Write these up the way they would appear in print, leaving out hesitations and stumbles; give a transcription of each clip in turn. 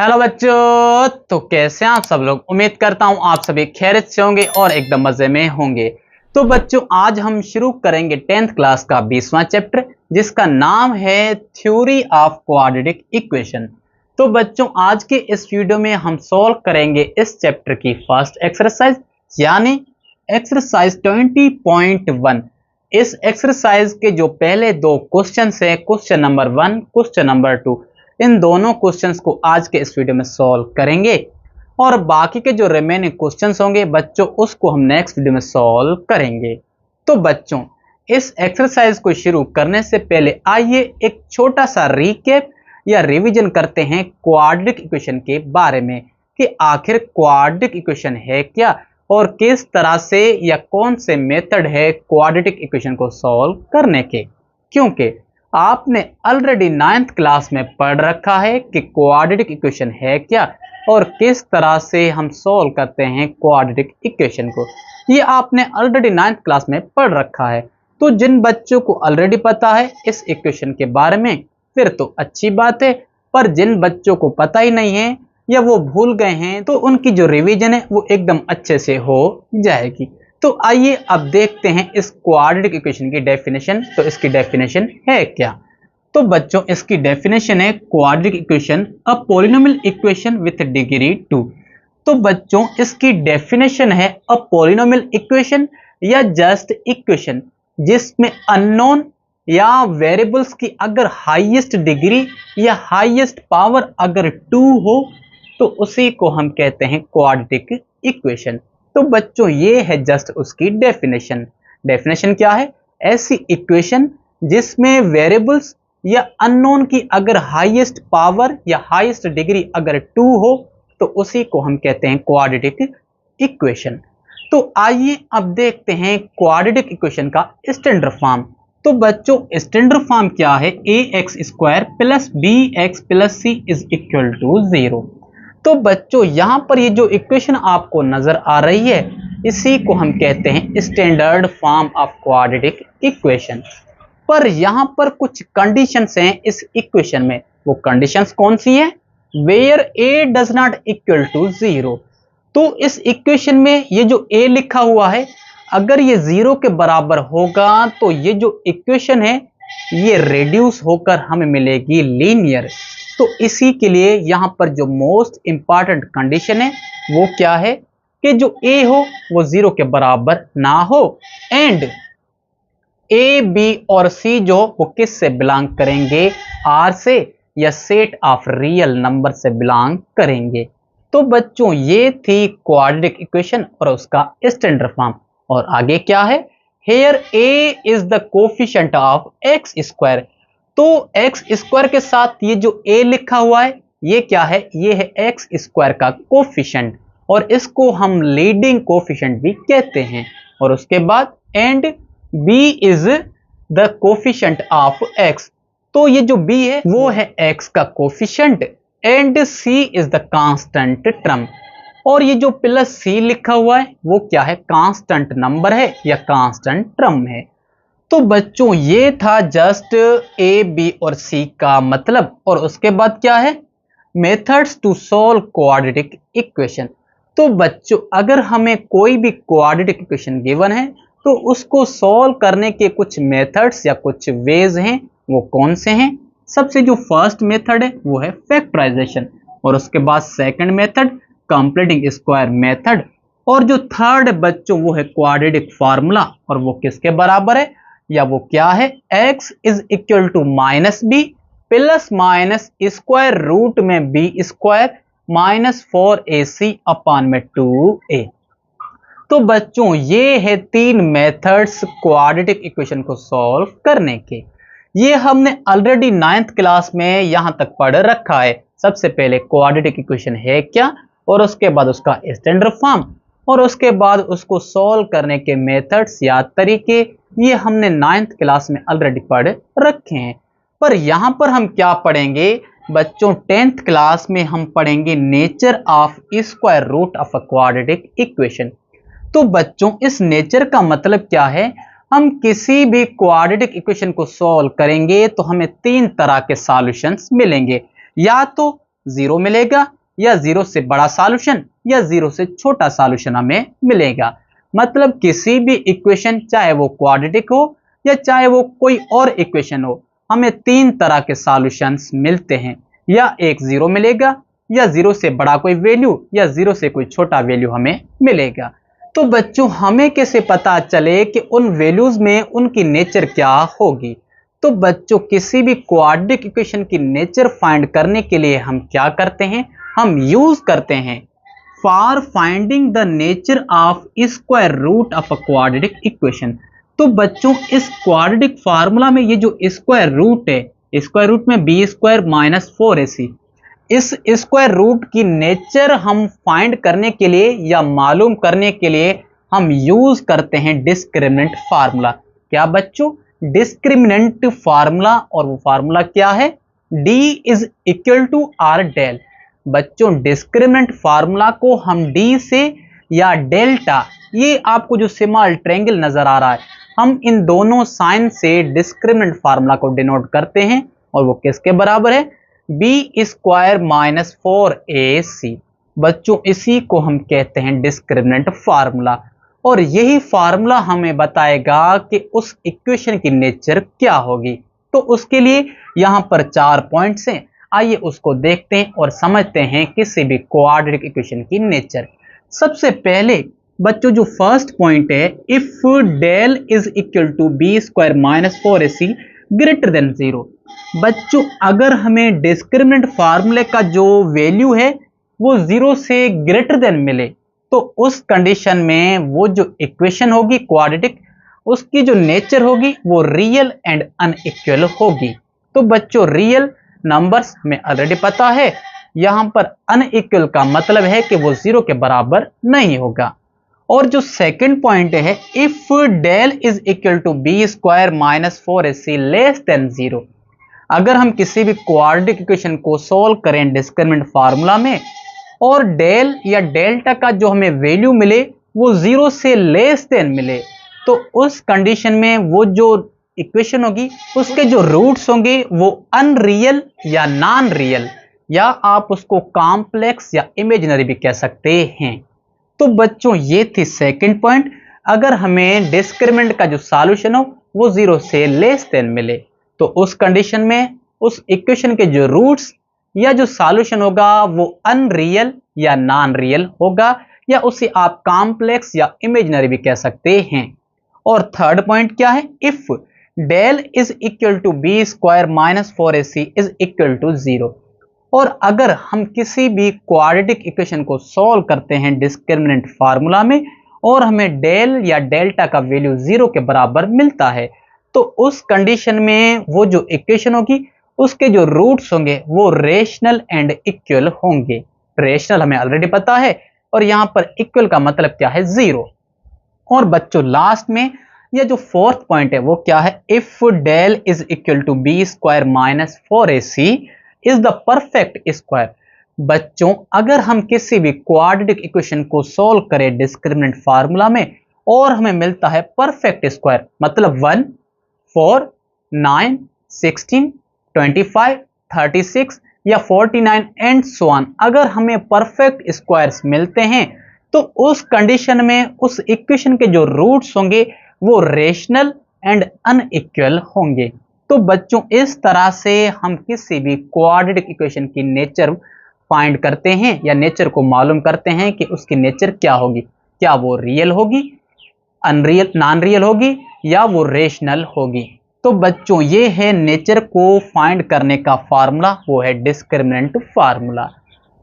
Hello बच्चों, तो कैसे हैं आप सब लोग। उम्मीद करता हूं आप सभी खैरियत से होंगे और एकदम मजे में होंगे। तो बच्चों, आज हम शुरू करेंगे 10th क्लास का 20वां चैप्टर, जिसका नाम है थ्योरी ऑफ क्वाड्रेटिक इक्वेशन। तो बच्चों, आज के इस वीडियो में हम सॉल्व करेंगे इस चैप्टर की फर्स्ट एक्सरसाइज, यानी एक्सरसाइज 20.1। इस एक्सरसाइज के जो पहले दो क्वेश्चन है, क्वेश्चन नंबर 1, क्वेश्चन नंबर 2, इन दोनों क्वेश्चंस को आज के इस वीडियो में सॉल्व करेंगे और बाकी के जो रिमेनिंग क्वेश्चंस होंगे बच्चों, उसको हम नेक्स्ट वीडियो में सॉल्व करेंगे। तो बच्चों, इस एक्सरसाइज को शुरू करने से पहले आइए एक छोटा सा रिकैप या रिवीजन करते हैं क्वाड्रेटिक इक्वेशन के बारे में कि आखिर क्वाड्रेटिक इक्वेशन है क्या और किस तरह से या कौन से मेथड है क्वाड्रेटिक इक्वेशन को सॉल्व करने के। क्योंकि आपने ऑलरेडी 9th क्लास में पढ़ रखा है कि क्वाड्रेटिक इक्वेशन है क्या और किस तरह से हम सॉल्व करते हैं क्वाड्रेटिक इक्वेशन को। ये आपने ऑलरेडी 9th क्लास में पढ़ रखा है। तो जिन बच्चों को ऑलरेडी पता है इस इक्वेशन के बारे में, फिर तो अच्छी बात है, पर जिन बच्चों को पता ही नहीं है या वो भूल गए हैं, तो उनकी जो रिवीजन है वो एकदम अच्छे से हो जाएगी। तो आइए अब देखते हैं इस क्वाड्रेटिक इक्वेशन की डेफिनेशन। तो इसकी डेफिनेशन है क्या? तो बच्चों, इसकी डेफिनेशन है quadratic equation a polynomial equation with degree 2। तो बच्चों, इसकी डेफिनेशन है अ पॉलिनोमियल इक्वेशन या जस्ट इक्वेशन जिसमें अननोन या वेरिएबल्स की अगर हाईएस्ट डिग्री या हाईएस्ट पावर अगर 2 हो तो उसी को हम कहते हैं क्वाड्रेटिक इक्वेशन। तो बच्चों, ये है जस्ट उसकी डेफिनेशन। डेफिनेशन क्या है? ऐसी इक्वेशन जिसमें वेरिएबल्स या अननोन की अगर हाईएस्ट पावर या हाईएस्ट डिग्री अगर 2 हो तो उसी को हम कहते हैं क्वाड्रेटिक इक्वेशन। तो आइए अब देखते हैं क्वाड्रेटिक इक्वेशन का स्टैंडर्ड फॉर्म। तो बच्चों, स्टैंडर्ड फॉर्म क्या है? ax² plus bx plus c is equal to 0। तो बच्चों, यहां पर ये जो इक्वेशन आपको नजर आ रही है, इसी को हम कहते हैं standard form of quadratic equation. पर यहां पर कुछ कंडीशंस हैं इस इक्वेशन में। वो कंडीशंस कौन सी हैं? Where a does not equal to 0। तो इस इक्वेशन में ये जो a लिखा हुआ है, अगर ये 0 के बराबर होगा तो ये जो इक्वेशन है ये रेड्यूस होकर हमें मिलेगी लीनियर। तो इसी के लिए यहां पर जो मोस्ट इंपॉर्टेंट कंडीशन है वो क्या है कि जो a हो वो 0 के बराबर ना हो एंड a, b और c जो वो किस से बिलोंग करेंगे? R से या सेट ऑफ रियल नंबर से बिलोंग करेंगे। तो बच्चों, ये थी क्वाड्रेटिक इक्वेशन और उसका स्टैंडर्ड फॉर्म। और आगे क्या है? Here a is the coefficient of x²। तो x² के साथ ये जो a लिखा हुआ है ये क्या है? ये है x² का कोफिशिएंट और इसको हम लीडिंग कोफिशिएंट भी कहते हैं। और उसके बाद and b is the coefficient of x। तो ये जो b है वो है x का coefficient and c is the constant term. और ये जो प्लस c लिखा हुआ है वो क्या है? कांस्टेंट नंबर है या कांस्टेंट टर्म है। तो बच्चों, ये था जस्ट a, b और c का मतलब। और उसके बाद क्या है? Methods to solve quadratic equation. तो बच्चों, अगर हमें कोई भी क्वाड्रेटिक इक्वेशन गिवन है तो उसको सॉल्व करने के कुछ मेथड्स या कुछ वेज हैं। वो कौन से हैं? सबसे जो फर्स्ट मेथड है वो है फैक्टराइजेशन, और उसके बाद second method completing square method, और जो थर्ड बच्चों वो है क्वाड्रेटिक फार्मूला। और वो किसके बराबर है या वो क्या है? x is equal to -b plus minus square root में b² माइनस 4ac अपॉन में 2a। तो बच्चों, ये है 3 मेथड्स क्वाड्रेटिक इक्वेशन को सॉल्व करने के। ये हमने ऑलरेडी 9th क्लास में यहां तक पढ़ रखा है। सबसे पहले क्वाड्रेटिक इक्वेशन है क्या, और उसके बाद उसका स्टैंडर्ड फॉर्म, और उसके बाद उसको सॉल्व करने के मेथड्स या तरीके, ये हमने 9th क्लास में ऑलरेडी पढ़ रखे हैं। पर यहां पर हम क्या पढ़ेंगे बच्चों? 10th क्लास में हम पढ़ेंगे nature of square root of a quadratic equation. तो बच्चों, इस नेचर का मतलब क्या है? हम किसी भी क्वाड्रेटिक इक्वेशन को सॉल्व करेंगे तो हमें 3 तरह के सॉल्यूशंस मिलेंगे। या तो जीरो मिलेगा, या जीरो से बड़ा सॉल्यूशन या जीरो से छोटा सॉल्यूशन हमें मिलेगा। मतलब किसी भी इक्वेशन, चाहे वो क्वाड्रेटिक हो या चाहे वो कोई और इक्वेशन हो, हमें तीन तरह के सॉल्यूशंस मिलते हैं। या एक जीरो मिलेगा, या जीरो से बड़ा कोई वैल्यू, या जीरो से कोई छोटा वैल्यू हमें मिलेगा। तो बच्चों हमें कैसे पता चले कि उन वैल्यूज में उनकी नेचर क्या होगी? तो बच्चों किसी भी क्वाड्रेटिक इक्वेशन की नेचर फाइंड करने के लिए हम क्या करते हैं? हम यूज करते हैं for finding the nature of square root of a quadratic equation. तो बच्चों इस क्वाड्रेटिक फार्मूला में ये जो स्क्वायर रूट है, स्क्वायर रूट में बी स्क्वायर माइनस 4ac, इस स्क्वायर रूट की नेचर हम फाइंड करने के लिए या मालूम करने के लिए हम यूज करते हैं डिस्क्रिमिनेंट फार्मूला। क्या बच्चों? Discriminant formula. और वो फार्मूला क्या है? D is equal to or del. बच्चों डिस्क्रिमिनेंट फार्मूला को हम D से या डेल्टा, ये आपको जो स्मॉल ट्रायंगल नजर आ रहा है, हम इन दोनों साइन से डिस्क्रिमिनेंट फार्मूला को डिनोट करते हैं। और वो किसके बराबर है? B square minus 4ac। बच्चों इसी को हम कहते हैं डिस्क्रिमिनेंट फार्मूला। और यही फार्मूला हमें बताएगा कि उस इक्वेशन की नेचर क्या होगी। तो उसके लिए यहां पर 4 पॉइंट्स हैं, आइए उसको देखते हैं और समझते हैं किसी भी क्वाड्रेटिक इक्वेशन की नेचर। सबसे पहले बच्चों जो फर्स्ट पॉइंट है, if del is equal to b square minus 4ac greater than 0। बच्चों अगर हमें डिस्क्रिमिनेंट फार्मूले का जो वैल्यू है वो 0 से ग्रेटर देन मिले, तो उस कंडीशन में वो जो इक्वेशन होगी क्वाड्रेटिक, उसकी जो नेचर होगी वो रियल एंड अनइक्वल होगी। तो बच्चों रियल नंबर्स में ऑलरेडी पता है, यहां पर अनइक्वल का मतलब है कि वो 0 के बराबर नहीं होगा। और जो सेकंड पॉइंट है, if del is equal to b square minus 4ac less than 0, अगर हम किसी भी क्वाड्रेटिक इक्वेशन को सोल्व करें डिस्क्रिमिनेंट फार्मूला में और डेल या डेल्टा का जो हमें वैल्यू मिले वो 0 से लेस देन मिले, तो उस कंडीशन में वो जो इक्वेशन होगी उसके जो रूट्स होंगे वो अनरियल या नॉन रियल, या आप उसको कॉम्प्लेक्स या इमेजिनरी भी कह सकते हैं। तो बच्चों ये थी सेकंड पॉइंट, अगर हमें डिस्क्रिमिनेंट का जो सॉल्यूशन हो वो 0 से लेस देन मिले, तो उस कंडीशन में उस इक्वेशन के जो रूट्स या जो सॉल्यूशन होगा वो अनरियल या नॉन रियल होगा, या उसे आप कॉम्प्लेक्स या इमेजिनरी भी कह सकते हैं। और थर्ड पॉइंट क्या है? If del is equal to b square minus 4ac is equal to 0। और अगर हम किसी भी क्वाड्रेटिक इक्वेशन को सॉल्व करते हैं डिस्क्रिमिनेंट फार्मूला में और हमें डेल या डेल्टा का वैल्यू 0 के बराबर मिलता है, तो उस कंडीशन में वो जो इक्वेशन होगी उसके जो रूट्स होंगे वो रेशनल एंड इक्वल होंगे। रेशनल हमें ऑलरेडी पता है, और यहां पर इक्वल का मतलब क्या है? 0। और बच्चों लास्ट में ये जो फोर्थ पॉइंट है वो क्या है? If del is equal to b square minus 4ac is the perfect square. बच्चों अगर हम किसी भी क्वाड्रेटिक इक्वेशन को सॉल्व करें डिस्क्रिमिनेंट फार्मूला में और हमें मिलता है परफेक्ट स्क्वायर, मतलब 1, 4, 9, 16, 25, 36 या 49 एंड सो ऑन, अगर हमें परफेक्ट स्क्वायर्स मिलते हैं तो उस कंडीशन में उस इक्वेशन के जो रूट्स होंगे वो रेशनल एंड अनइक्वल होंगे। तो बच्चों इस तरह से हम किसी भी क्वाड्रेटिक इक्वेशन की नेचर फाइंड करते हैं या नेचर को मालूम करते हैं कि उसकी नेचर क्या होगी। क्या वो रियल होगी, अनरियल, नॉन रियल होगी, या वो रेशनल होगी। तो बच्चों ये है नेचर को फाइंड करने का फार्मूला, वो है डिस्क्रिमिनेंट फार्मूला।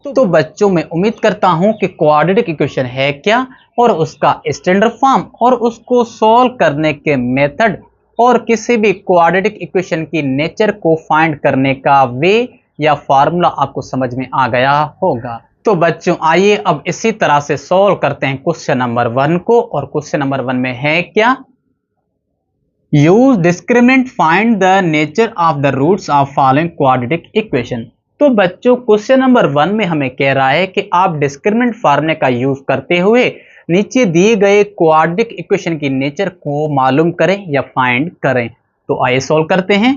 तो बच्चों मैं उम्मीद करता हूं कि क्वाड्रेटिक इक्वेशन है क्या और उसका स्टैंडर्ड फॉर्म और उसको सॉल्व करने के मेथड और किसी भी क्वाड्रेटिक इक्वेशन की नेचर को फाइंड करने का वे या फार्मूला आपको समझ में आ गया होगा। तो बच्चों आइए अब इसी तरह से सॉल्व करते हैं क्वेश्चन नंबर 1 को। और क्वेश्चन नंबर 1 में है क्या? Use discriminant find the nature of the roots of following quadratic equation. तो बच्चों क्वेश्चन नंबर 1 में हमें कह रहा है कि आप डिस्क्रिमिनेंट फार्मूले का यूज करते हुए नीचे दिए गए क्वाड्रेटिक इक्वेशन की नेचर को मालूम करें या फाइंड करें। तो आइए सॉल्व करते हैं।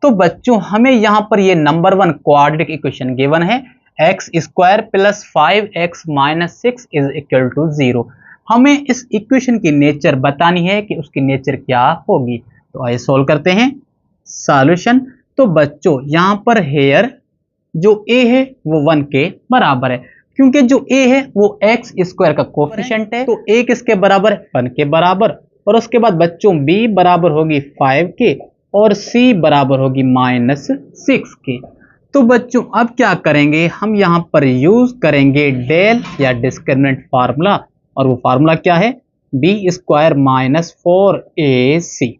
तो बच्चों हमें यहां पर ये नंबर 1 क्वाड्रेटिक इक्वेशन गिवन है x square plus 5x minus 6 is equal to 0। हमें इस इक्वेशन की नेचर बतानी है कि उसकी नेचर क्या होगी। तो आइए सॉल्व करते हैं। सॉल्यूशन, तो बच्चों यहां पर हेयर जो a है वो 1 के बराबर है, क्योंकि जो a है वो एक्स स्क्वायर का कोफिशिएंट है, तो a किसके बराबर है, 1 के बराबर। और उसके बाद बच्चों b बराबर होगी 5 के और c बराबर होगी माइनस 6 के। तो बच्चों अब क्या करेंगे, हम यहां पर यूज करेंगे डेल या डिस्क्रिमिनेंट फार्मूला, और वो फार्मूला क्या है, b स्क्वायर माइनस 4ac।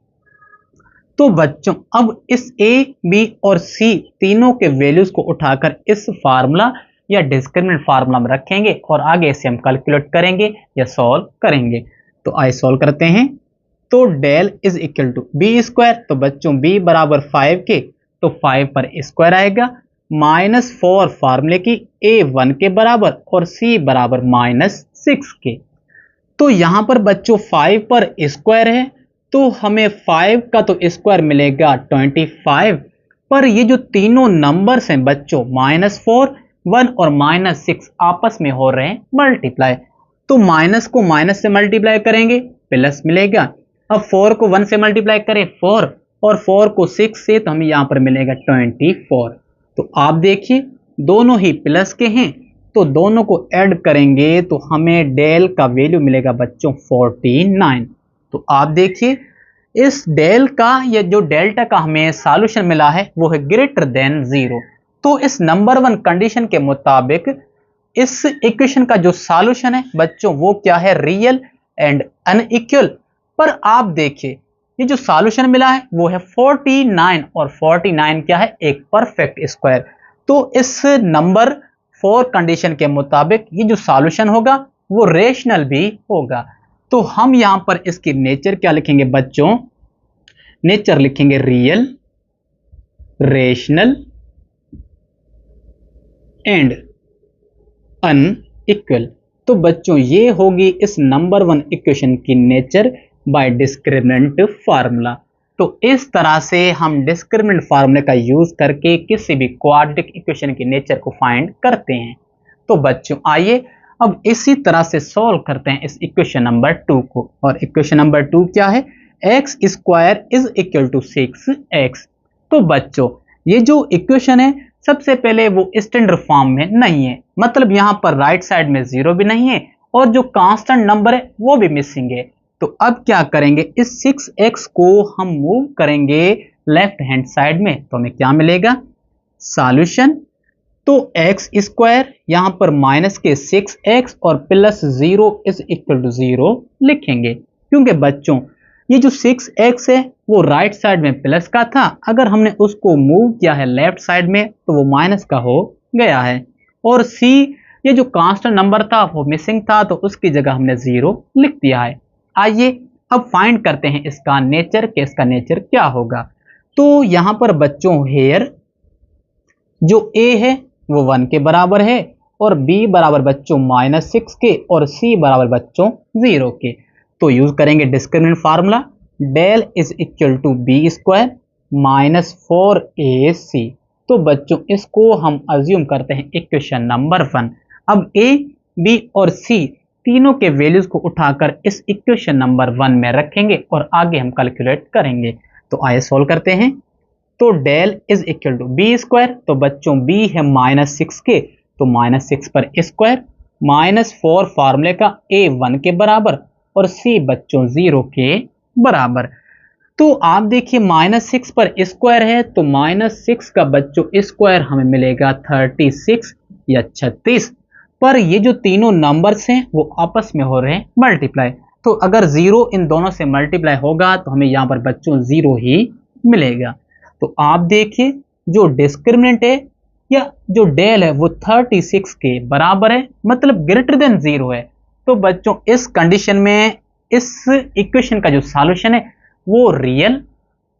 तो बच्चों अब इस a, b और c तीनों के वैल्यूज को उठाकर इस फार्मूला या डिस्क्रिमिनेंट फार्मूला में रखेंगे और आगे इसे हम कैलकुलेट करेंगे या सॉल्व करेंगे। तो आइए सॉल्व करते हैं। तो del is equal to b square, तो बच्चों b बराबर 5 के, तो 5 पर स्क्वायर आएगा, माइनस 4 फार्मूले की a 1 के बराबर और c बराबर माइनस 6 के। तो यहां पर बच्चों 5 पर स्क्वायर है, तो हमें 5 का तो स्क्वायर मिलेगा 25, पर ये जो तीनों नंबर्स हैं बच्चों -4, 1 और -6 आपस में हो रहे हैं मल्टीप्लाई। तो माइनस को माइनस से मल्टीप्लाई करेंगे प्लस मिलेगा। अब 4 को 1 से मल्टीप्लाई करें 4, और 4 को 6 से, तो हमें यहां पर मिलेगा 24। तो आप देखिए दोनों ही प्लस के हैं, तो दोनों को ऐड करेंगे तो हमें डेल का वैल्यू मिलेगा बच्चों 49। तो आप देखिए इस डेल का या जो डेल्टा का हमें सॉल्यूशन मिला है वो है ग्रेटर देन 0। तो इस नंबर 1 कंडीशन के मुताबिक इस इक्वेशन का जो सॉल्यूशन है बच्चों वो क्या है, रियल एंड अनइक्वल। पर आप देखिए ये जो सॉल्यूशन मिला है वो है 49, और 49 क्या है, एक परफेक्ट स्क्वायर। तो इस नंबर 4 कंडीशन के मुताबिक ये जो सॉल्यूशन होगा वो रेशनल भी होगा। तो हम यहां पर इसकी नेचर क्या लिखेंगे बच्चों, नेचर लिखेंगे रियल, रेशनल एंड अनइक्वल। तो बच्चों ये होगी इस नंबर 1 इक्वेशन की नेचर बाय डिस्क्रिमिनेंट फार्मूला। तो इस तरह से हम डिस्क्रिमिनेंट फार्मूले का यूज करके किसी भी क्वाड्रेटिक इक्वेशन की नेचर को फाइंड करते हैं। तो बच्चों आइए अब इसी तरह से सॉल्व करते हैं इस इक्वेशन नंबर 2 को। और इक्वेशन नंबर 2 क्या है, x square is equal to 6x। तो बच्चों ये जो इक्वेशन है सबसे पहले वो स्टैंडर्ड फॉर्म में नहीं है, मतलब यहां पर राइट साइड में 0 भी नहीं है और जो कांस्टेंट नंबर है वो भी मिसिंग है। तो अब क्या करेंगे, इस 6x को हम मूव करेंगे लेफ्ट हैंड साइड में, तो हमें क्या मिलेगा, सॉल्यूशन। तो एक्स स्क्वायर यहां पर माइनस के 6x और प्लस 0 इज इक्वल टू 0 लिखेंगे, क्योंकि बच्चों ये जो 6x है वो राइट साइड में प्लस का था, अगर हमने उसको मूव किया है लेफ्ट साइड में तो वो माइनस का हो गया है। और c ये जो कांस्टेंट नंबर था वो मिसिंग था, तो उसकी जगह हमने 0 लिख दिया है। आइए अब फाइंड करते हैं इसका नेचर, कि इसका नेचर क्या होगा। तो यहां पर बच्चों हेयर जो a है वो 1 के बराबर है, और b बराबर बच्चों -6 के, और c बराबर बच्चों 0 के। तो यूज करेंगे discriminant formula, del is equal to b square minus 4ac। तो बच्चों इसको हम अज्यूम करते हैं इक्वेशन नंबर 1। अब a, b और c तीनों के वैल्यूज को उठाकर इस इक्वेशन नंबर 1 में रखेंगे और आगे हम कैलकुलेट करेंगे। तो आइए सॉल्व करते हैं। तो del is equal to b square, तो बच्चों b है -6 के, तो -6 पर स्क्वायर, -4 फार्मूले का a 1 के बराबर और c बच्चों 0 के बराबर। तो आप देखिए -6 पर स्क्वायर है, तो -6 का बच्चों स्क्वायर हमें मिलेगा 36 या 36। पर ये जो तीनों नंबर्स हैं वो आपस में हो रहे हैं मल्टीप्लाई, तो अगर 0 इन दोनों से मल्टीप्लाई होगा तो हमें यहाँ पर बच्चों 0 ही मिलेगा। तो आप देखिए जो डिस्क्रिमिनेंट है या जो डेल है वो 36 के बराबर है, मतलब ग्रेटर देन 0 है। तो बच्चों इस कंडीशन में इस इक्वेशन का जो सॉल्यूशन है वो रियल,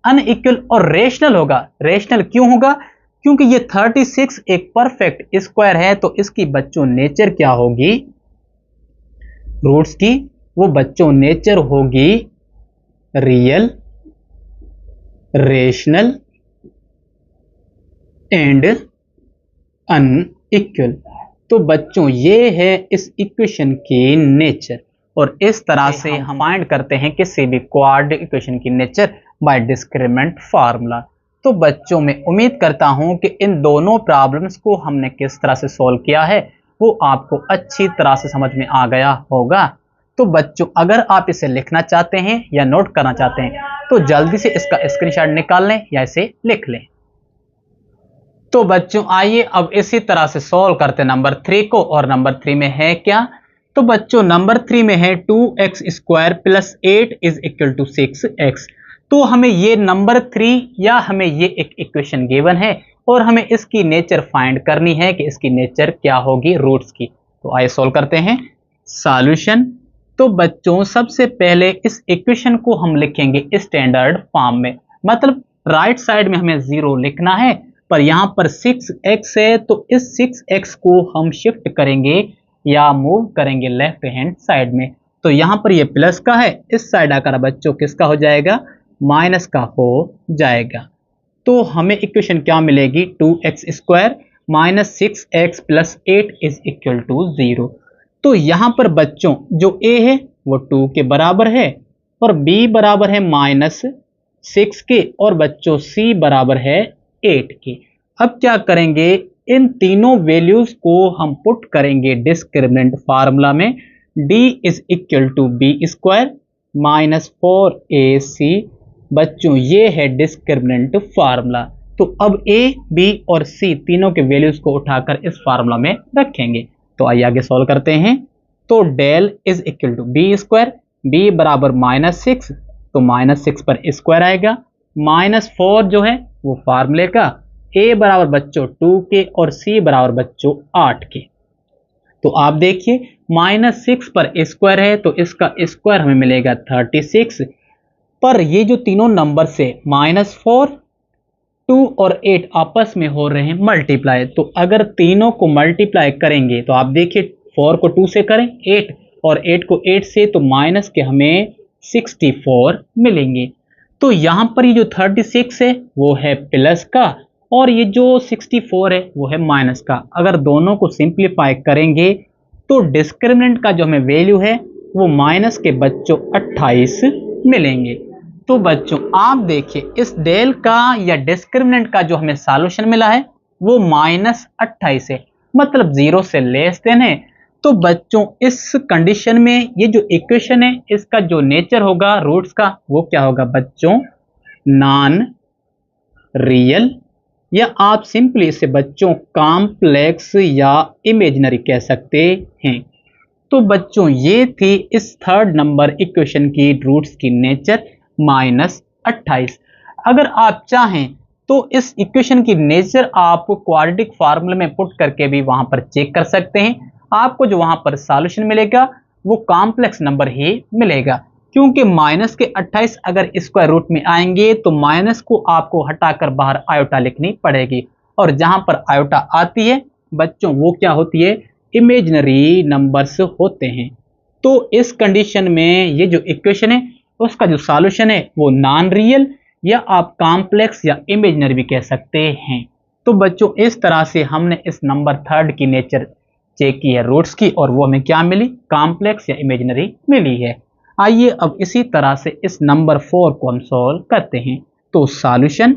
अनइक्वल और रेशनल होगा। रेशनल क्यों होगा, क्योंकि ये 36 एक परफेक्ट स्क्वायर है, तो इसकी बच्चों नेचर क्या होगी, रूट्स की वो बच्चों नेचर होगी रियल, रेशनल एंड इक्वल। तो बच्चों ये है इस इक्वेशन की नेचर, और इस तरह से हम फाइंड करते हैं किसी भी क्वाड्रेटिक इक्वेशन की नेचर बाय डिस्क्रिमिनेंट फार्मूला। तो बच्चों मैं उम्मीद करता हूं कि इन दोनों प्रॉब्लम्स को हमने किस तरह से सॉल्व किया है वो आपको अच्छी तरह से समझ में आ गया होगा। तो बच्चों अगर आप इसे लिखना चाहते हैं या नोट करना चाहते हैं तो जल्दी से इसका स्क्रीनशॉट निकाल लें या इसे लिख लें। तो बच्चों आइए अब इसी तरह से सॉल्व करते हैं नंबर 3 को, और नंबर 3 में है क्या। तो बच्चों नंबर 3 में है 2x square plus 8 is equal to 6x। तो हमें ये नंबर 3 या हमें ये एक इक्वेशन गिवन है और हमें इसकी नेचर फाइंड करनी है कि इसकी नेचर क्या होगी रूट्स की। तो आइए सॉल्व करते हैं। सॉल्यूशन। तो बच्चों सबसे पहले इस इक्वेशन को हम लिखेंगे स्टैंडर्ड फॉर्म में, मतलब राइट साइड में हमें 0 लिखना है, पर यहां पर 6x है तो इस 6x को हम शिफ्ट करेंगे या मूव करेंगे लेफ्ट हैंड साइड में। तो यहां पर ये प्लस का है, इस साइड आकर बच्चों किसका हो जाएगा, माइनस का हो जाएगा। तो हमें इक्वेशन क्या मिलेगी, 2x square minus 6x plus 8 is equal to 0। तो यहां पर बच्चों जो a है वो 2 के बराबर है और b बराबर है माइनस 6 के, और बच्चों c बराबर है 8 के। अब क्या करेंगे, इन तीनों वैल्यूज को हम पुट करेंगे डिस्क्रिमिनेंट फार्मूला में। d is equal to b square minus 4ac। बच्चों ये है डिस्क्रिमिनेंट फार्मूला। तो अब a, b और c तीनों के वैल्यूज को उठाकर इस फार्मूला में रखेंगे। तो आइए आगे सॉल्व करते हैं। तो del is equal to b square, b बराबर माइनस 6 तो माइनस 6 पर स्क्वायर आएगा, माइनस 4 जो है वो फार्मूले का, a बराबर बच्चों 2 के और c बराबर बच्चों 8 के। तो आप देखिए माइनस 6 पर स्क्वायर है तो इसका स्क्वायर हमें मिलेगा 36, पर ये जो तीनों नंबर से -4, 2 और 8 आपस में हो रहे हैं मल्टीप्लाई। तो अगर तीनों को मल्टीप्लाई करेंगे तो आप देखिए 4 को 2 से करें 8 और 8 को 8 से, तो माइनस के हमें 64 मिलेंगे। तो यहां पर ये जो 36 है वो है प्लस का और ये जो 64 है वो है माइनस का। अगर दोनों को सिंप्लीफाई करेंगे तो डिस्क्रिमिनेंट का जो हमें वैल्यू है वो माइनस के बच्चों 28 मिलेंगे। तो बच्चों आप देखिए इस डेल का या डिस्क्रिमिनेंट का जो हमें सॉल्यूशन मिला है वो -28 है, मतलब 0 से लेस देन है। तो बच्चों इस कंडीशन में ये जो इक्वेशन है इसका जो नेचर होगा रूट्स का वो क्या होगा बच्चों, नॉन रियल, या आप सिंपली इसे बच्चों कॉम्प्लेक्स या इमेजिनरी कह सकते हैं। तो बच्चों ये थी इस थर्ड नंबर इक्वेशन की रूट्स की नेचर -28। अगर आप चाहें तो इस इक्वेशन की नेचर आप क्वाड्रेटिक फार्मूले में पुट करके भी वहां पर चेक कर सकते हैं। आपको जो वहां पर सॉल्यूशन मिलेगा वो कॉम्प्लेक्स नंबर ही मिलेगा, क्योंकि माइनस के 28 अगर स्क्वायर रूट में आएंगे तो माइनस को आपको हटाकर बाहर आयोटा लिखनी पड़ेगी, और जहां पर आयोटा आती है बच्चों वो क्या होती है, इमेजिनरी नंबर्स होते हैं। तो इस कंडीशन में ये जो इक्वेशन है उसका जो सॉल्यूशन है वो नॉन रियल या आप कॉम्प्लेक्स या इमेजिनरी भी कह सकते हैं। तो बच्चों इस तरह से हमने इस नंबर थर्ड की नेचर चेक की है रूट्स की, और वो हमें क्या मिली, कॉम्प्लेक्स या इमेजिनरी मिली है। आइए अब इसी तरह से इस नंबर 4 को हम सॉल्व करते हैं। तो सॉल्यूशन।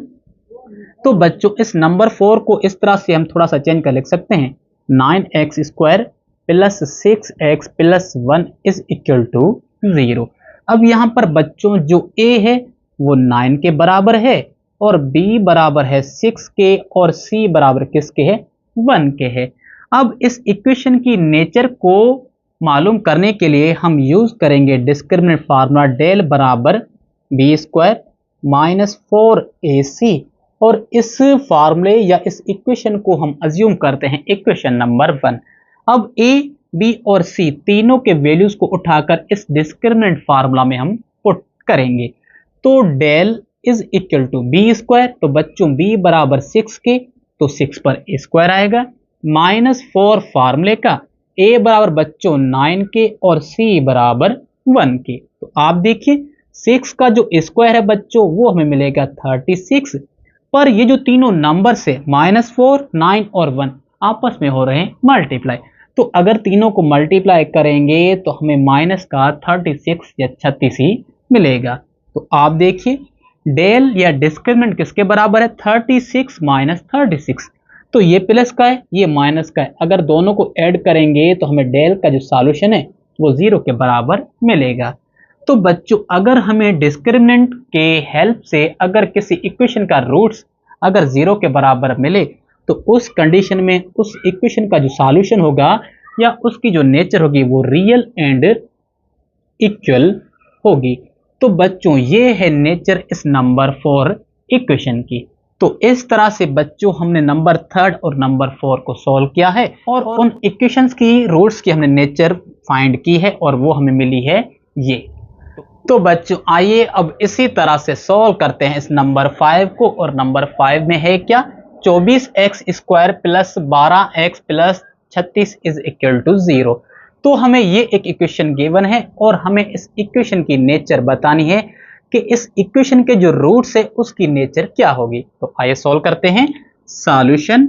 तो बच्चों इस नंबर 4 को इस तरह से हम थोड़ा सा चेंज कर लिख सकते हैं, 9x square plus 6x plus 1 is equal to 0। अब यहां पर बच्चों जो a है वो 9 के बराबर है और b बराबर है 6 के और c बराबर किसके है, 1 के है। अब इस इक्वेशन की नेचर को मालूम करने के लिए हम यूज करेंगे डिस्क्रिमिनेंट फार्मूला, डेल बराबर बी स्क्वायर माइनस 4ac, और इस फार्मूले या इस इक्वेशन को हम अज्यूम करते हैं इक्वेशन नंबर 1। अब a, b और c तीनों के वैल्यूज को उठाकर इस डिस्क्रिमिनेंट फार्मूला में हम पुट करेंगे। तो del is equal to b square, तो बच्चों b बराबर 6 के तो 6 पर स्क्वायर आएगा, माइनस 4 फार्मूले का, a बराबर बच्चों 9 के और c बराबर 1 के। तो आप देखिए 6 का जो स्क्वायर है बच्चों वो हमें मिलेगा 36, पर ये जो तीनों नंबर है -4, 9 और 1, आपस में हो रहे हैं मल्टीप्लाई। तो अगर तीनों को मल्टीप्लाई करेंगे तो हमें माइनस का 36 या 36 ही मिलेगा। तो आप देखिए डेल या डिस्क्रिमिनेंट किसके बराबर है, 36 माइनस 36। तो ये प्लस का है, ये माइनस का है, अगर दोनों को ऐड करेंगे तो हमें डेल का जो सॉल्यूशन है वो 0 के बराबर मिलेगा। तो बच्चों अगर हमें डिस्क्रिमिनेंट के हेल्प से अगर किसी इक्वेशन का रूट्स अगर 0 के बराबर मिले तो उस कंडीशन में उस इक्वेशन का जो सॉल्यूशन होगा या उसकी जो नेचर होगी वो रियल एंड इक्वल होगी। तो बच्चों ये है नेचर इस नंबर 4 इक्वेशन की। तो इस तरह से बच्चों हमने नंबर 3 और नंबर 4 को सॉल्व किया है और उन इक्वेशंस की रूट्स की हमने नेचर फाइंड की है और वो हमें मिली है ये। तो बच्चों आइए अब इसी तरह से सॉल्व करते हैं इस नंबर 5 को। और नंबर 5 में है क्या, 24x² plus 12x plus 36 is equal to 0। तो हमें ये एक इक्वेशन गिवन है और हमें इस इक्वेशन की नेचर बतानी है कि इस इक्वेशन के जो रूट्स है उसकी नेचर क्या होगी। तो आइए सॉल्व करते हैं सॉल्यूशन।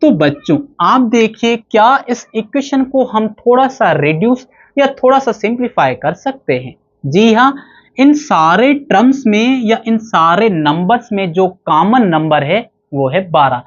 तो बच्चों आप देखिए क्या इस इक्वेशन को हम थोड़ा सा रिड्यूस या थोड़ा सा सिंप्लीफाई कर सकते हैं। जी हाँ, इन सारे टर्म्स में या इन सारे नंबर्स में जो कॉमन नंबर है वो है 12।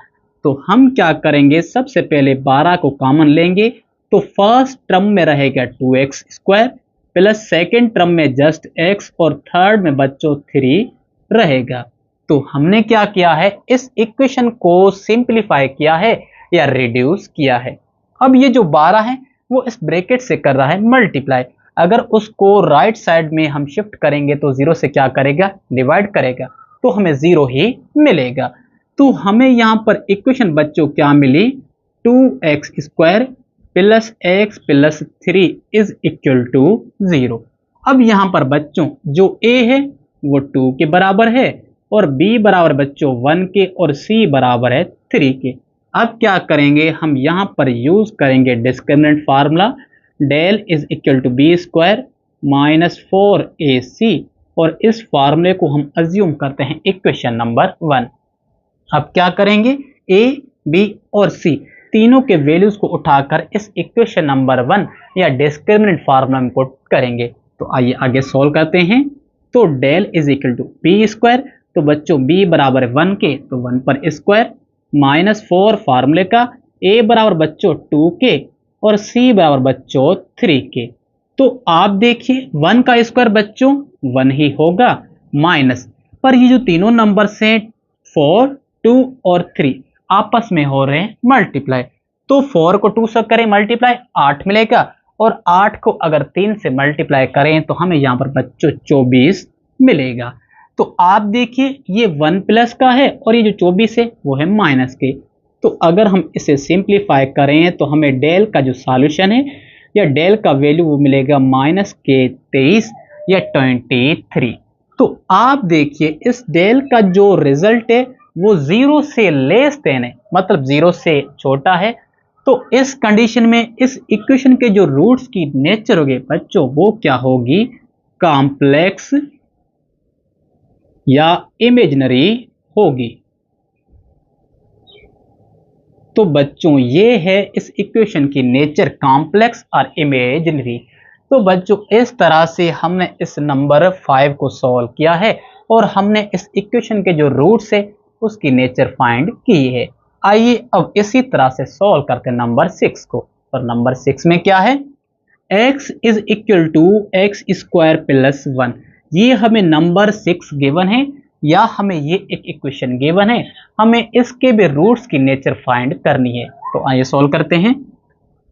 तो हम क्या करेंगे, सबसे पहले 12 को कॉमन लेंगे तो फर्स्ट टर्म में रहेगा 2x² प्लस सेकेंड टर्म में जस्ट x और थर्ड में बच्चों 3 रहेगा। तो हमने क्या किया है, इस इक्वेशन को सिंप्लीफाई किया है या रिड्यूस किया है। अब ये जो 12 है वो इस ब्रैकेट से कर रहा है मल्टीप्लाई, अगर उसको राइट साइड में हम शिफ्ट करेंगे तो 0 से क्या करेगा, डिवाइड करेगा, तो हमें 0 ही मिलेगा। तो हमें यहाँ पर इक्वेशन बच्चों क्या मिली, 2x² plus x plus 3 is equal to 0। अब यहाँ पर बच्चों जो a है वो 2 के बराबर है और b बराबर बच्चों 1 के और c बराबर है 3 के। अब क्या करेंगे, हम यहाँ पर यूज करेंगे discriminant formula, del is equal to b² minus 4ac और इस फार्मूले को हम अज्यूम करते हैं इक्वेशन नंबर 1। अब क्या करेंगे, a, b और c तीनों के वैल्यूज को उठाकर इस इक्वेशन नंबर 1 या डिस्क्रिमिनेंट फार्मूला में पुट करेंगे। तो आइए आगे सॉल्व करते हैं। तो del is equal to b², तो बच्चों b बराबर 1 के तो 1 पर स्क्वायर माइनस 4 फार्मूले का, a बराबर बच्चों 2 के और c बराबर बच्चों 3 के। तो आप देखिए 1 का स्क्वायर बच्चों 1 ही होगा, माइनस पर ये जो तीनों नंबर्स हैं 4, 2 और 3 आपस में हो रहे हैं मल्टीप्लाई। तो 4 को 2 से करें मल्टीप्लाई 8 मिलेगा और 8 को अगर 3 से मल्टीप्लाई करें तो हमें यहाँ पर बच्चों 24 मिलेगा। तो आप देखिए ये 1 प्लस का है और ये जो 24 है वो है माइनस के। तो अगर हम इसे सिंप्लीफाई करें तो हमें डेल का जो सॉल्यूशन है या डेल का वैल्यू वो मिलेगा माइनस के 23 या 23। तो आप देखिए इस डेल का जो रिजल्ट है वो 0 से लेस देन है, मतलब 0 से छोटा है। तो इस कंडीशन में इस इक्वेशन के जो रूट्स की नेचर होगी बच्चों वो क्या होगी, कॉम्प्लेक्स या इमेजिनरी होगी। तो बच्चों ये है इस इक्वेशन की नेचर, कॉम्प्लेक्स और इमेजिनरी। तो बच्चों इस तरह से हमने इस नंबर 5 को सॉल्व किया है और हमने इस इक्वेशन के जो रूट्स है उसकी नेचर फाइंड की है। आइए अब इसी तरह से सॉल्व करते हैं नंबर 6 को। और नंबर 6 में क्या है, x is equal to x² plus 1। ये हमें नंबर 6 गिवन है या हमें ये एक इक्वेशन गिवन है, हमें इसके भी रूट्स की नेचर फाइंड करनी है। तो आइए सॉल्व करते हैं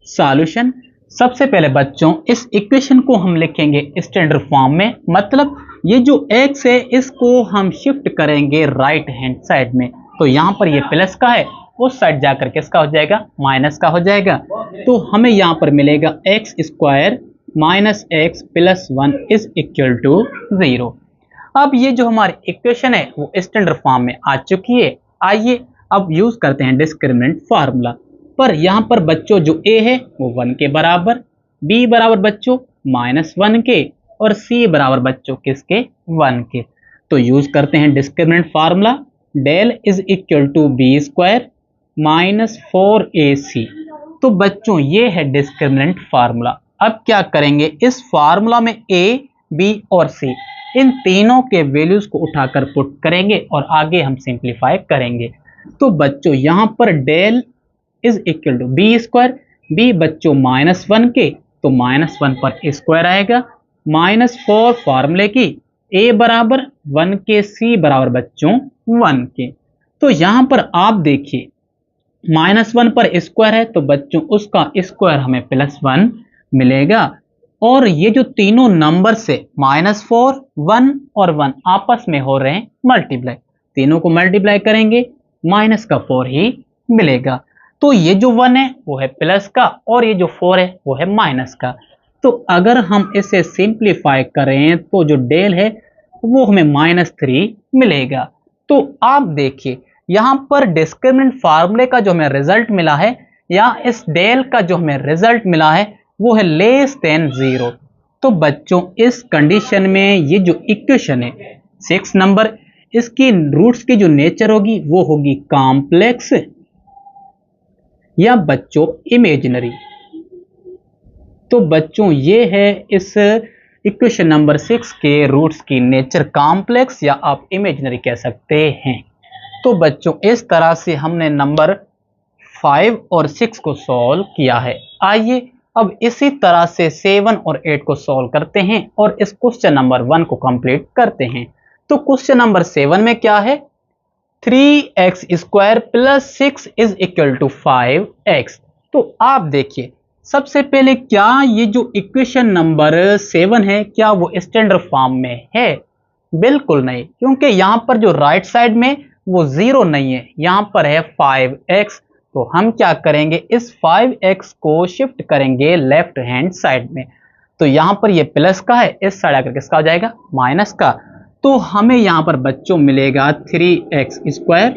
सॉल्यूशन। सबसे पहले बच्चों इस इक्वेशन को हम लिखेंगे स्टैंडर्ड फॉर्म में, मतलब ये जो x है इसको हम शिफ्ट करेंगे राइट हैंड साइड में। तो यहाँ पर ये प्लस का है, उस साइड जाकर किसका हो जाएगा, माइनस का हो जाएगा। तो हमें यहाँ पर मिलेगा x² minus x plus 1 is equal to 0। अब ये जो हमारी इक्वेशन है वो स्टैंडर्ड फॉर्म में आ चुकी है। आइए अब यूज करते हैं डिस्क्रिमिनेंट फार्मूला। पर यहाँ पर बच्चों जो a है वो 1 के बराबर, b बराबर बच्चों -1 के और c बराबर बच्चों किसके, 1 के। तो यूज करते हैं discriminant formula, del is equal to b² -4ac। तो बच्चों ये है डिस्क्रिमिनेंट फार्मूला। अब क्या करेंगे, इस फार्मूला में a, b और c इन तीनों के वैल्यूज को उठाकर पुट करेंगे और आगे हम सिंप्लीफाई करेंगे। तो बच्चों यहां पर del is equal to b square, b बच्चों -1 के तो -1 पर स्क्वायर आएगा, -4 फार्मूले की, a बराबर 1 के, c बराबर बच्चों 1 के। तो यहां पर आप देखिए -1 पर स्क्वायर है तो बच्चों उसका स्क्वायर हमें +1 मिलेगा। और ये जो तीनों नंबर से -4, 1 और 1 आपस में हो रहे हैं मल्टीप्लाई, तीनों को मल्टीप्लाई करेंगे माइनस का 4 ही मिलेगा। तो ये जो 1 है वो है प्लस का और ये जो 4 है वो है माइनस का। तो अगर हम इसे सिंप्लीफाई करें तो जो डेल है वो हमें -3 मिलेगा। तो आप देखिए यहां पर डिस्क्रिमिनेंट फार्मूले का जो हमें रिजल्ट मिला है या इस डेल का जो हमें रिजल्ट मिला है वो है लेस देन 0। तो बच्चों इस कंडीशन में ये जो इक्वेशन है 6 नंबर, इसकी रूट्स की जो नेचर होगी वो होगी कॉम्प्लेक्स या बच्चों इमेजिनरी। तो बच्चों ये है इस इक्वेशन नंबर 6 के रूट्स की नेचर, कॉम्प्लेक्स या आप इमेजिनरी कह सकते हैं। तो बच्चों इस तरह से हमने नंबर 5 और 6 को सॉल्व किया है। आइए अब इसी तरह से 7 और 8 को सॉल्व करते हैं और इस क्वेश्चन नंबर 1 को कंप्लीट करते हैं। तो क्वेश्चन नंबर 7 में क्या है, 3x square plus 6 is equal to 5x। तो आप देखिए सबसे पहले क्या ये जो इक्वेशन नंबर 7 है क्या वो स्टैंडर्ड फॉर्म में है? बिल्कुल नहीं, क्योंकि यहां पर जो राइट साइड में वो 0 नहीं है, यहां पर है 5x। तो हम क्या करेंगे, इस 5x को शिफ्ट करेंगे लेफ्ट हैंड साइड में। तो यहां पर ये प्लस का है, इस साइड आकर किसका हो जाएगा, माइनस का। तो हमें यहां पर बच्चों मिलेगा 3x square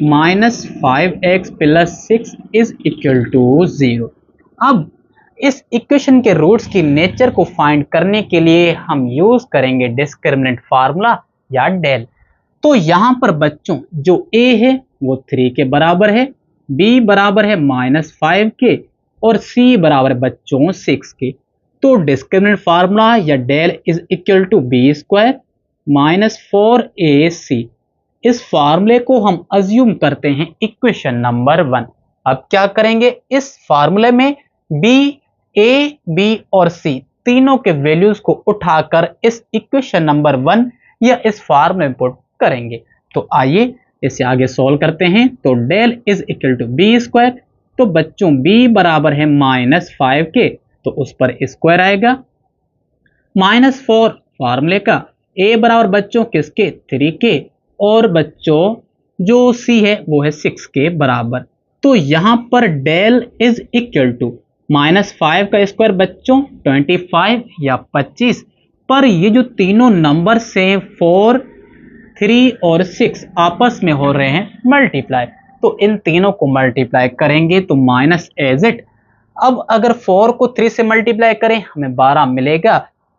minus 5x plus 6 is equal to 0। अब इस इक्वेशन के रूट्स की नेचर को फाइंड करने के लिए हम यूज करेंगे डिस्क्रिमिनेंट फार्मूला या डेल। तो यहां पर बच्चों जो a है वो 3 के बराबर है, b बराबर है -5 के और c बराबर बच्चों 6 के। तो डिस्क्रिमिनेंट फार्मूला या del is equal to b square -4ac। इस फार्मूले को हम अज्यूम करते हैं इक्वेशन नंबर 1। अब क्या करेंगे, इस फार्मूले में b, a, b और c तीनों के वैल्यूज को उठाकर इस इक्वेशन नंबर 1 या इस फार्मूले में पुट करेंगे। तो आइए इसे आगे सॉल्व करते हैं। तो del is equal to b square, तो बच्चों b बराबर है -5 के तो उस पर स्क्वायर आएगा, -4 फार्मूले का, a बराबर बच्चों किसके, 3 के, और बच्चों जो c है वो है 6 के बराबर। तो यहां पर डेल इज इक्वल टू -5 का स्क्वायर बच्चों 25 या 25 पर ये जो तीनों नंबर से 4, 3 और 6 आपस में हो रहे हैं मल्टीप्लाई, तो इन तीनों को मल्टीप्लाई करेंगे तो माइनस एज इट। अब अगर 4 को 3 से मल्टीप्लाई करें हमें 12 मिलेगा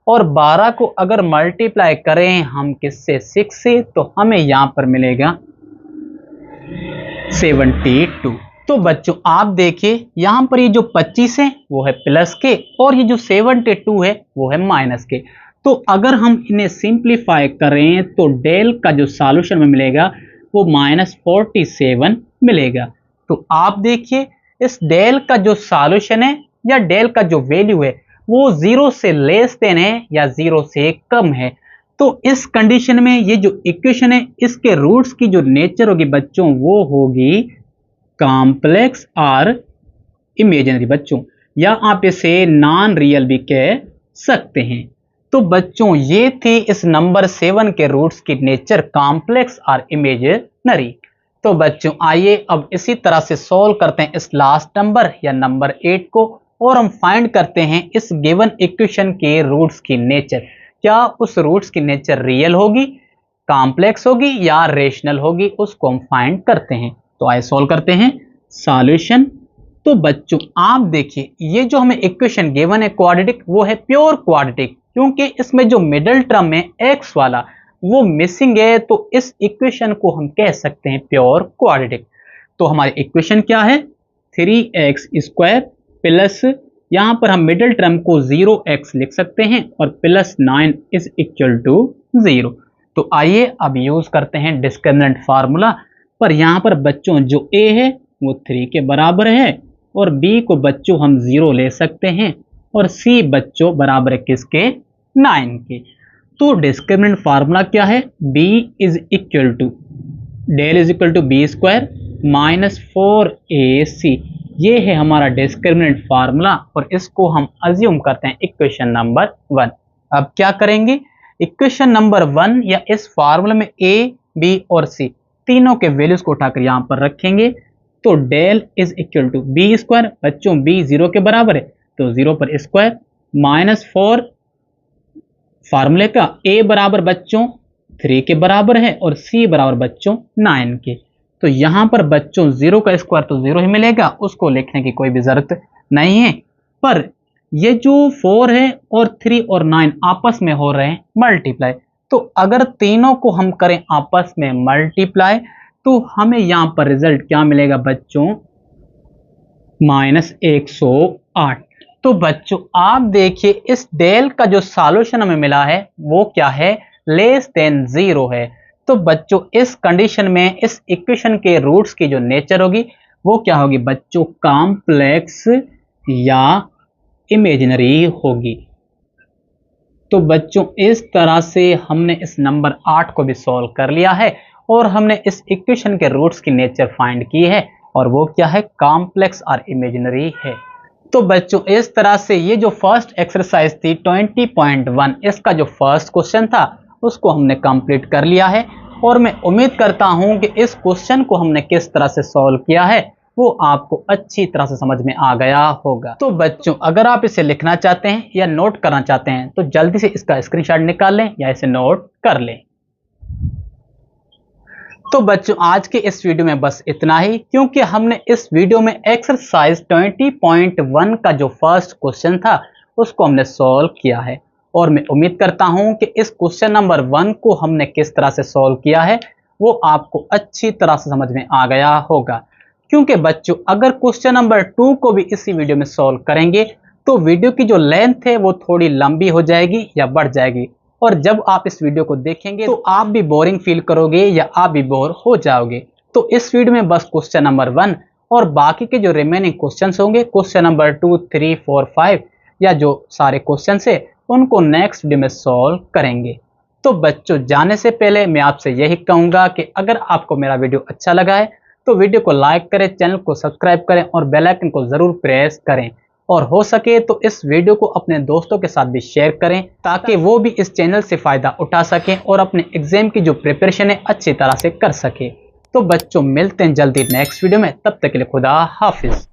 और 12 को अगर मल्टीप्लाई करें हम किससे, 6 से, तो हमें यहां पर मिलेगा 72। तो बच्चों आप देखिए यहां पर ये जो 25 है वो है प्लस के और ये जो 72 है वो है माइनस के। तो अगर हम इन्हें सिंप्लीफाई करें तो डेल का जो सॉल्यूशन में मिलेगा वो -47 मिलेगा। तो आप देखिए इस डेल का जो सॉल्यूशन है या डेल का जो वैल्यू है वो 0 से लेस देन है या 0 से कम है। तो इस कंडीशन में ये जो इक्वेशन है इसके रूट्स की जो नेचर होगी बच्चों वो होगी कॉम्प्लेक्स और इमेजिनरी बच्चों, या आप इसे नॉन रियल भी कह सकते हैं। तो बच्चों ये थी इस नंबर 7 के रूट्स की नेचर, कॉम्प्लेक्स और इमेजिनरी। तो बच्चों आइए अब इसी तरह से सॉल्व करते हैं इस लास्ट नंबर या नंबर 8 को और हम फाइंड करते हैं इस गिवन इक्वेशन के रूट्स की नेचर। क्या उस रूट्स की नेचर रियल होगी, कॉम्प्लेक्स होगी या रेशनल होगी, उसको हम फाइंड करते हैं। तो आइए सॉल्व करते हैं सॉल्यूशन। तो बच्चों आप देखिए ये जो हमें इक्वेशन गिवन है क्वाड्रेटिक वो है प्योर क्वाड्रेटिक, क्योंकि इसमें जो मिडिल टर्म है x वाला वो मिसिंग है, तो इस इक्वेशन को हम कह सकते हैं प्योर क्वाड्रेटिक। तो हमारी इक्वेशन क्या है, 3x² प्लस, यहाँ पर हम मिडिल टर्म को 0x लिख सकते हैं और प्लस 9 इज इक्वल टू 0। तो आइए अब यूज करते हैं डिस्क्रिमिनेंट फार्मूला। पर यहाँ पर बच्चों जो a है वो 3 के बराबर है और b को बच्चों हम 0 ले सकते हैं और c बच्चों बराबर है किसके, 9 के। तो डिस्क्रिमिनेंट फार्मूला क्या है, b is equal to del is equal to b square minus 4ac। ये है हमारा डिस्क्रिमिनेंट फार्मूला और इसको हम अज्यूम करते हैं इक्वेशन नंबर 1। अब क्या करेंगे, इक्वेशन नंबर 1 या इस फार्मूले में a, b और c तीनों के वैल्यूज को उठाकर यहां पर रखेंगे। तो del is equal to b square, बच्चों b 0 के बराबर है तो 0 पर स्क्वायर, माइनस 4 फार्मूले का a बराबर बच्चों 3 के बराबर है और c बराबर बच्चों 9 के। तो यहां पर बच्चों 0 का स्क्वायर तो 0 ही मिलेगा, उसको लिखने की कोई भी जरूरत नहीं है। पर ये जो 4 है और 3 और 9 आपस में हो रहे हैं मल्टीप्लाई, तो अगर तीनों को हम करें आपस में मल्टीप्लाई तो हमें यहां पर रिजल्ट क्या मिलेगा बच्चों, -108। तो बच्चों आप देखिए इस डेल का जो सॉल्यूशन हमें मिला है वो क्या है, लेस देन 0 है। तो बच्चों इस कंडीशन में इस इक्वेशन के रूट्स की जो नेचर होगी वो क्या होगी बच्चों, कॉम्प्लेक्स या इमेजिनरी होगी। तो बच्चों इस तरह से हमने इस नंबर 8 को भी सॉल्व कर लिया है और हमने इस इक्वेशन के रूट्स की नेचर फाइंड की है और वो क्या है, कॉम्प्लेक्स और इमेजिनरी है। तो बच्चों इस तरह से ये जो फर्स्ट एक्सरसाइज थी 20.1, इसका जो फर्स्ट क्वेश्चन था उसको हमने कंप्लीट कर लिया है और मैं उम्मीद करता हूं कि इस क्वेश्चन को हमने किस तरह से सॉल्व किया है वो आपको अच्छी तरह से समझ में आ गया होगा। तो बच्चों अगर आप इसे लिखना चाहते हैं या नोट करना चाहते हैं तो जल्दी से इसका स्क्रीनशॉट निकाल लें या इसे नोट कर लें। तो बच्चों आज के इस वीडियो में बस इतना ही, क्योंकि हमने इस वीडियो में एक्सरसाइज 20.1 का जो फर्स्ट क्वेश्चन था उसको हमने सॉल्व किया है और मैं उम्मीद करता हूं कि इस क्वेश्चन नंबर 1 को हमने किस तरह से सॉल्व किया है वो आपको अच्छी तरह से समझ में आ गया होगा। क्योंकि बच्चों अगर क्वेश्चन नंबर 2 को भी इसी वीडियो में सॉल्व करेंगे तो वीडियो की जो लेंथ है वो थोड़ी लंबी हो जाएगी या बढ़ जाएगी और जब आप इस वीडियो को देखेंगे तो आप भी बोरिंग फील करोगे या आप भी बोर हो जाओगे। तो इस वीडियो में बस क्वेश्चन नंबर 1 और बाकी के जो रिमेनिंग क्वेश्चंस होंगे क्वेश्चन नंबर 2, 3, 4, 5 या जो सारे क्वेश्चन है उनको नेक्स्ट वीडियो में सॉल्व करेंगे। तो बच्चों जाने से पहले मैं आपसे यही कहूंगा कि अगर आपको मेरा वीडियो अच्छा लगा है तो वीडियो को लाइक करें, चैनल को सब्सक्राइब करें और बेल आइकन को जरूर प्रेस करें और हो सके तो इस वीडियो को अपने दोस्तों के साथ भी शेयर करें ताकि वो भी इस चैनल से फायदा उठा सकें और अपने एग्जाम की जो प्रिपरेशन है अच्छी तरह से कर सके। तो बच्चों मिलते हैं जल्दी नेक्स्ट वीडियो में, तब तक के लिए खुदा हाफिज।